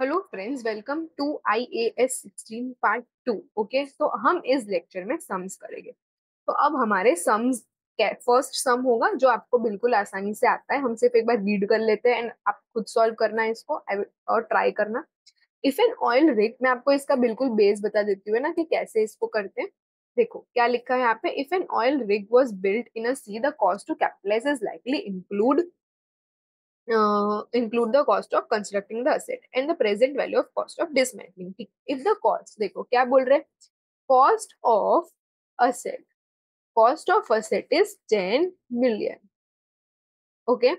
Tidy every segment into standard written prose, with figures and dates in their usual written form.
Hello friends, welcome to IAS 16 part 2। Okay, तो हम इस लेक्चर में सम्स करेंगे। तो अब हमारे सम्स फर्स्ट सम होगा जो आपको बिल्कुल आसानी से आता है। हम सिर्फ एक बार रीड कर लेते हैं एंड आप खुद सॉल्व करना है इसको और ट्राई करना। इफ एन ऑयल रिग, मैं आपको इसका बिल्कुल बेस बता देती हूँ ना कि कैसे इसको करते हैं। देखो क्या लिखा है यहाँ पे। If an oil rig was built in a sea, the cost to capitalise is likely include the cost of constructing the asset and the present value of cost of dismantling. ठीक, if the cost, देखो क्या बोल रहे हैं, cost of asset, cost of asset is 10 million, okay,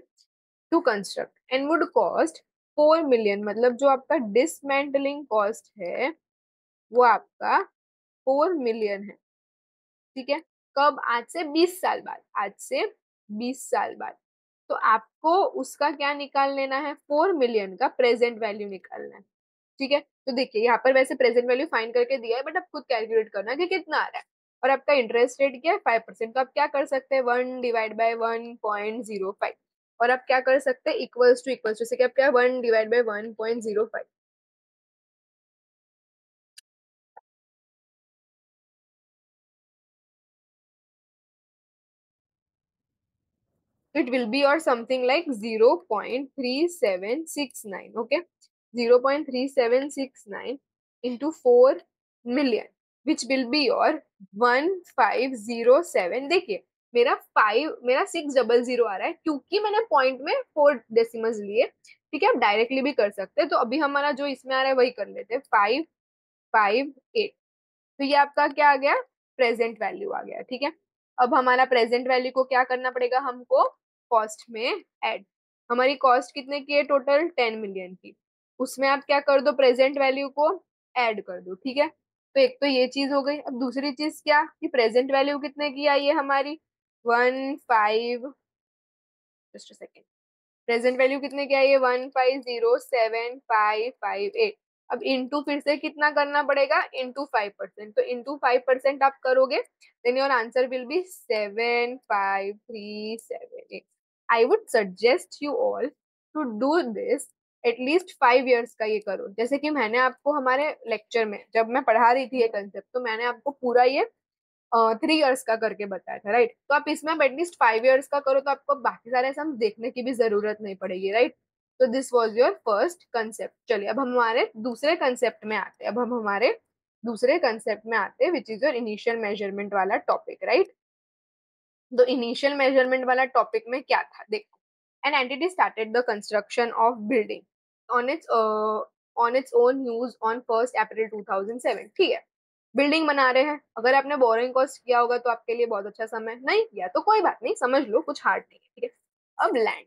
to construct and would cost 4 million, मतलब जो आपका dismantling cost है वो आपका 4 million है। ठीक है, कब? आज से 20 साल बाद, आज से 20 साल बाद। तो आपको उसका क्या निकाल लेना है? 4 मिलियन का प्रेजेंट वैल्यू निकालना है। ठीक है, तो देखिए यहाँ पर वैसे प्रेजेंट वैल्यू फाइंड करके दिया है, बट आप खुद कैलकुलेट करना कि कितना आ रहा है। और आपका इंटरेस्ट रेट क्या है? 5%। तो आप क्या कर सकते हैं? 1/1.05। और आप क्या कर सकते हैं? इक्वल्स टू से क्या, 1/1.05। it will be or something like 0.3769. Okay, 0.3769 into 4 million, which will be your 1507। देखिए मेरा 600 आ रहा है क्योंकि मैंने पॉइंट में 4 डेसिमल्स लिए। ठीक है, आप डायरेक्टली भी कर सकते हैं। तो अभी हमारा जो इसमें आ रहा है वही कर लेते हैं, 558। तो ये आपका क्या आ गया? प्रेजेंट वैल्यू आ गया। ठीक है, अब हमारा प्रेजेंट वैल्यू को क्या करना पड़ेगा हमको? कॉस्ट में ऐड। हमारी कॉस्ट कितने की है? टोटल 10 मिलियन की। उसमें आप क्या कर दो? प्रेजेंट वैल्यू को ऐड कर दो। ठीक है, तो एक तो ये चीज हो गई। अब दूसरी चीज क्या कि प्रेजेंट वैल्यू कितने की आई है हमारी? 15, जस्ट सेकेंड, प्रेजेंट वैल्यू कितने की आई है? 1507558। अब इंटू फिर से कितना करना पड़ेगा? इंटू 5%। तो इंटू 5% आप करोगे then your answer will be 75378। I would suggest you all to do this at least 5 years का। ये करो, जैसे कि मैंने आपको हमारे लेक्चर में जब मैं पढ़ा रही थी ये कंसेप्ट, तो मैंने आपको पूरा ये 3 years का करके बताया था, राइट। तो आप इसमें एटलीस्ट 5 years का करो तो आपको बाकी सारे सम देखने की भी जरूरत नहीं पड़ेगी, राइट। तो this was your first concept. चलिए अब हम हमारे दूसरे कंसेप्ट में आते हैं। अब हम हमारे दूसरे कंसेप्ट में आते हैं, विच इज योर इनिशियल मेजरमेंट वाला टॉपिक, राइट। तो इनिशियल मेजरमेंट वाला टॉपिक में क्या था? देखो, an entity started the construction of building on its own use on 1 अप्रैल 2007। ठीक है, बिल्डिंग बना रहे हैं। अगर आपने बोरिंग कॉस्ट किया होगा तो आपके लिए बहुत अच्छा समय नहीं किया तो कोई बात नहीं, समझ लो, कुछ हार्ड नहीं है। ठीक है, अब लैंड,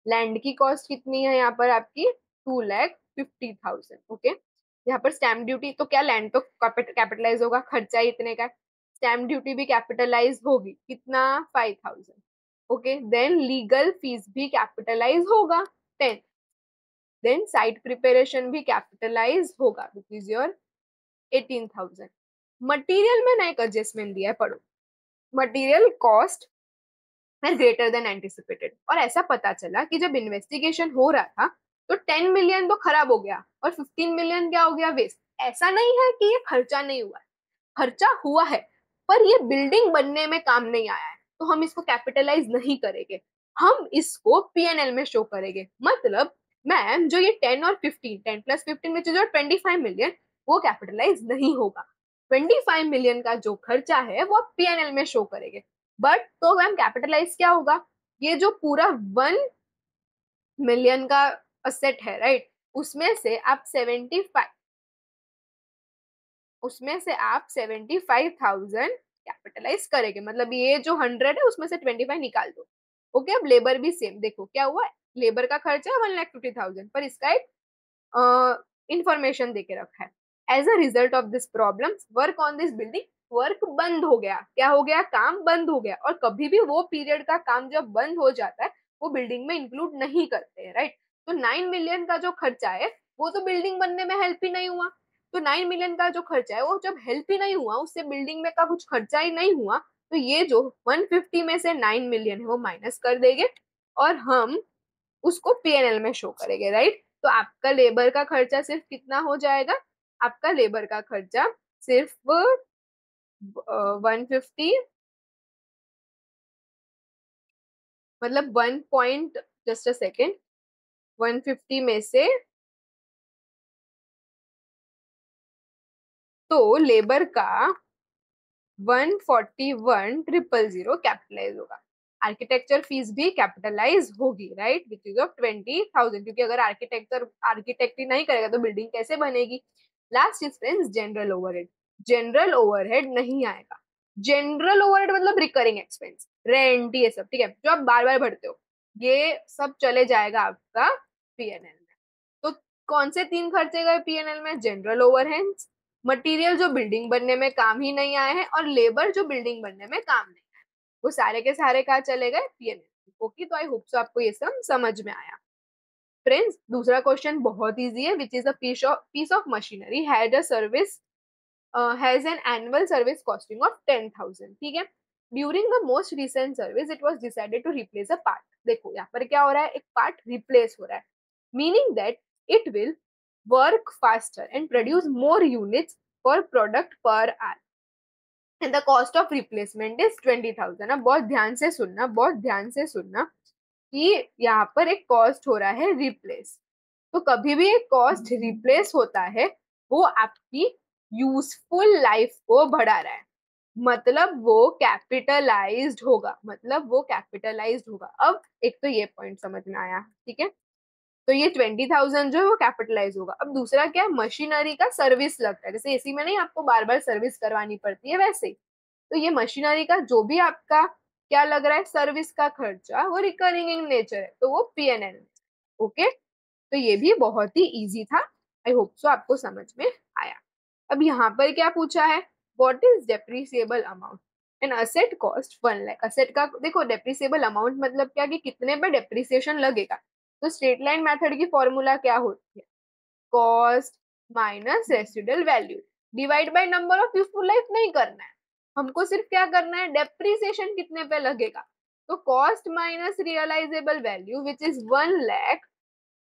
लैंड की कॉस्ट कितनी है यहाँ पर आपकी? 2,50,000। ओके, यहाँ पर स्टैम्प ड्यूटी, तो क्या लैंड तो कैपिटलाइज होगा, खर्चा ही इतने का। स्टैम्प ड्यूटी भी कैपिटलाइज होगी, कितना? 5,000। ओके, देन लीगल फीस भी कैपिटलाइज होगा, 10। देन साइट प्रिपरेशन भी कैपिटलाइज होगा, विच इज योर 18,000। मटेरियल में ना एक एडजस्टमेंट दिया है, पढ़ो। मटेरियल कॉस्ट है ग्रेटर देन एंटिसिपेटेड। और ऐसा पता चला कि जब इन्वेस्टिगेशन हो रहा था तो 10 मिलियन तो खराब हो गया और 15 मिलियन क्या हो गया? वेस्ट। ऐसा नहीं है कि ये खर्चा नहीं हुआ है, खर्चा हुआ है, पर ये बिल्डिंग बनने में काम नहीं आया है, तो हम इसको कैपिटलाइज नहीं करेंगे, हम इसको P&L में शो करेंगे। मतलब मैम जो ये 10 और 15, 10 प्लस 15 में जो 25 मिलियन, वो कैपिटलाइज नहीं होगा। 25 मिलियन का जो खर्चा है वो P&L में शो करेंगे। बट तो मैम कैपिटलाइज क्या होगा? ये जो पूरा 1 मिलियन का असेट है, राइट, उसमें से आप 75, उसमें से आप 75,000 कैपिटलाइज करेंगे। मतलब ये जो 100 है उसमें से 25 निकाल दो। ओके, अब लेबर भी सेम, देखो क्या हुआ, लेबर का खर्चा है 1,50,000, पर इसका एक इंफॉर्मेशन देके रखा है। As a result of this problem work on this building, work बंद हो गया। क्या हो गया? काम बंद हो गया। और कभी भी वो पीरियड का काम जब बंद हो जाता है वो बिल्डिंग में इंक्लूड नहीं करते हैं, राइट। तो 9 मिलियन का जो खर्चा है वो तो बिल्डिंग बनने में हेल्प ही नहीं हुआ। तो 9 मिलियन का जो खर्चा है वो जब हेल्प ही नहीं हुआ, उससे बिल्डिंग में का कुछ खर्चा ही नहीं हुआ, तो ये जो 150 में से 9 मिलियन है वो माइनस कर देंगे और हम उसको P&L में शो करेंगे, राइट। तो आपका लेबर का खर्चा सिर्फ कितना हो जाएगा? आपका लेबर का खर्चा सिर्फ 150, मतलब 1 पॉइंट, जस्ट अ सेकेंड, 150 में से तो लेबर का 141,000 कैपिटलाइज होगा। आर्किटेक्चर फीस भी कैपिटलाइज होगी, राइट, विच इज ऑफ 20,000, क्योंकि अगर आर्किटेक्ट ही नहीं करेगा तो बिल्डिंग कैसे बनेगी। Last is friends general overhead. General overhead नहीं आएगा। जनरल ओवरहेड मतलब रिकरिंग एक्सपेंस, रेंट, ये सब, ठीक है, जो आप बार बार भरते हो, ये सब चले जाएगा आपका पीएनएल में। तो कौन से 3 खर्चे गए पीएनएल में? जनरल ओवरहेड्स, मटेरियल जो बिल्डिंग बनने में काम ही नहीं आए हैं, और लेबर जो बिल्डिंग बनने में काम नहीं आए, वो सारे के सारे कहाँ चले गए? पीएनएल। ओके, तो आई होप सो आपको ये सब समझ में आया। फ्रेंड्स, दूसरा क्वेश्चन बहुत इजी है, which is a piece of machinery had a service has an annual service costing of 10,000, ठीक है। During the most recent service it was decided to replace a part. देखो यहाँ पर क्या हो रहा है, एक पार्ट रिप्लेस हो रहा है, meaning that it will work faster and produce more units per product per hour and the cost of replacement is 20,000। अब बहुत ध्यान से सुनना, बहुत ध्यान से सुनना कि यहाँ पर एक कॉस्ट हो रहा है रिप्लेस। तो कभी भी एक कॉस्ट रिप्लेस होता है वो आपकी यूजफुल लाइफ को बढ़ा रहा है, मतलब वो कैपिटलाइज्ड होगा, मतलब वो कैपिटलाइज्ड होगा। अब एक तो ये पॉइंट समझ में आया, ठीक है, तो ये 20,000 जो है वो कैपिटलाइज होगा। अब दूसरा क्या है, मशीनरी का सर्विस लगता है, जैसे एसी में नहीं आपको बार बार सर्विस करवानी पड़ती है, वैसे ही तो ये मशीनरी का जो भी आपका क्या लग रहा है, सर्विस का खर्चा, वो रिकरिंग इन नेचर है, तो वो पीएनएल। ओके, तो ये भी बहुत ही इजी था। आई होप सो आपको समझ में आया। अब यहाँ पर क्या पूछा है, what is depreciable amount an asset cost 1 lakh. Asset का देखो डेप्रिसिएबल अमाउंट मतलब क्या, कि कितने पे डेप्रिसिएशन लगेगा। तो स्ट्रेट लाइन मेथड की फॉर्मूला क्या होती है, cost minus residual value divide by number of useful life नहीं करना है, हमको सिर्फ क्या करना है, डेप्रिसिएशन कितने पे लगेगा। तो cost minus realisable value which is 1 lakh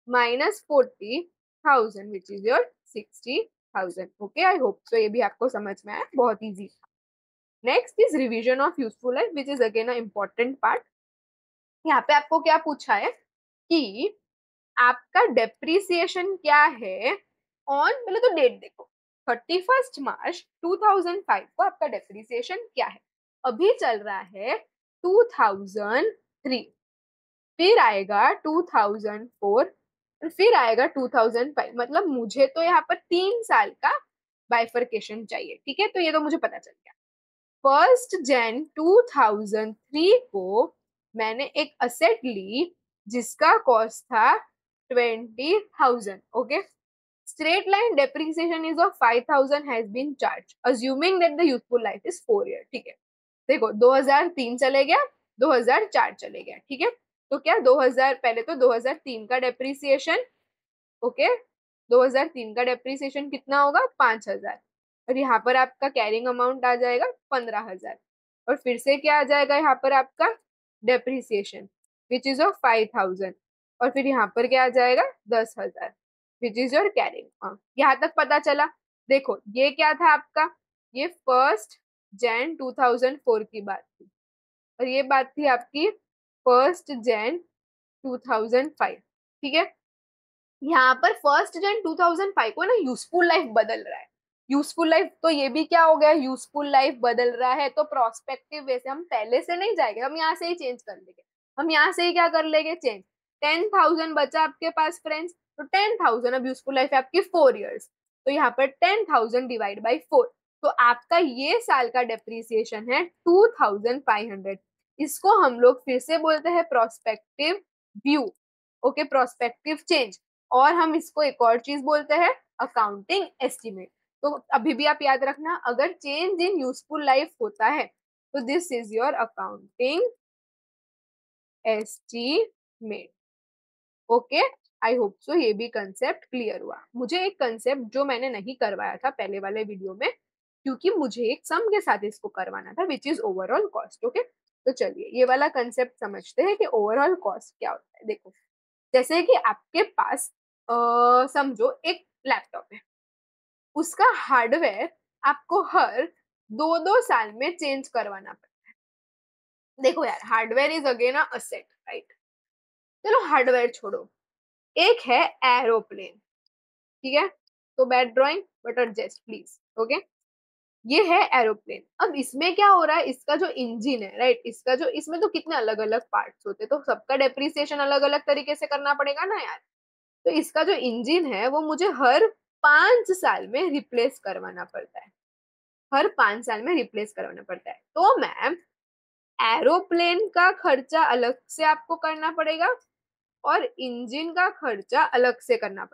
minus 40,000 which is your 60,000। Okay, I hope so ये भी आपको समझ में आया, बहुत easy. Next is revision of useful life which is again a important part. यहाँ पे आपको क्या पूछा है कि आपका डेप्रिसिएशन क्या है ऑन, पहले तो डेट देखो, 31 मार्च 2005 को आपका डेप्रिसिएशन क्या है। अभी चल रहा है 2003, फिर आएगा 2004, फिर आएगा 2005, मतलब मुझे तो यहाँ पर 3 साल का बाइफर्केशन चाहिए, ठीक है, तो ये तो मुझे पता चल गया। 1 जनवरी 2003 को मैंने एक असेट ली जिसका कॉस्ट था 20,000। Okay, straight line depreciation is of 5,000 has been charge assuming that the useful life is 4 year, ठीक है। देखो 2003 चले गया, 2004 चले गया, ठीक है, तो क्या 2000, पहले तो 2003 का डेप्रिसिएशन, ओके, 2003 का डेप्रिसिएशन कितना होगा, 5,000, और यहाँ पर आपका कैरिंग अमाउंट आ जाएगा 15,000, और फिर से क्या आ जाएगा यहाँ पर आपका डेप्रिसिएशन विच इज ऑफ 5,000, और फिर यहाँ पर क्या आ जाएगा 10,000 विच इज योर कैरिंग। यहाँ तक पता चला। देखो ये क्या था आपका, ये 1 जनवरी 2004 की बात थी, और ये बात थी आपकी 1 जनवरी 2005, ठीक है। यहाँ पर 1 जनवरी 2005 को ना यूजफुल लाइफ बदल रहा है। यूजफुल लाइफ तो ये भी क्या हो गया, यूजफुल लाइफ बदल रहा है, तो प्रोस्पेक्टिव वैसे हम पहले से नहीं जाएंगे, हम यहाँ से ही चेंज कर लेंगे। हम यहाँ से ही क्या कर लेंगे, चेंज। 10,000 बचा आपके पास फ्रेंड्स, तो 10,000, अब यूजफुल लाइफ है आपकी 4 ईयर्स, तो यहाँ पर 10,000 डिवाइड बाई 4, तो आपका ये साल का डेप्रिसिएशन है 2,500। इसको हम लोग फिर से बोलते हैं prospective view. Okay, prospective change, और हम इसको एक और चीज बोलते हैं अकाउंटिंग एस्टिमेट। तो अभी भी आप याद रखना, अगर चेंज इन यूजफुल लाइफ होता है तो this is your accounting estimate. Okay, I hope so ये भी कंसेप्ट क्लियर हुआ। मुझे एक कंसेप्ट जो मैंने नहीं करवाया था पहले वाले वीडियो में, क्योंकि मुझे एक सम के साथ इसको करवाना था, which is overall cost. Okay, तो चलिए ये वाला कंसेप्ट समझते हैं कि ओवरऑल कॉस्ट क्या होता है। देखो, जैसे कि आपके पास समझो एक लैपटॉप है, उसका हार्डवेयर आपको हर 2-2 साल में चेंज करवाना पड़ता है। देखो यार, hardware is again a asset, right? चलो हार्डवेयर छोड़ो, एक है एरोप्लेन, ठीक है? तो bad drawing but adjust please, okay? ये है एरोप्लेन। अब इसमें क्या हो रहा है, इसका जो इंजन है, राइट, इसका जो, इसमें तो कितने अलग अलग पार्ट्स होते हैं, तो सबका डेप्रिसिएशन अलग अलग तरीके से करना पड़ेगा ना यार। तो इसका जो इंजन है वो मुझे हर 5 साल में रिप्लेस करवाना पड़ता है, हर 5 साल में रिप्लेस करवाना पड़ता है। तो मैम, एरोप्लेन का खर्चा अलग से आपको करना पड़ेगा और इंजन का खर्चा अलग से करना पड़ेगा।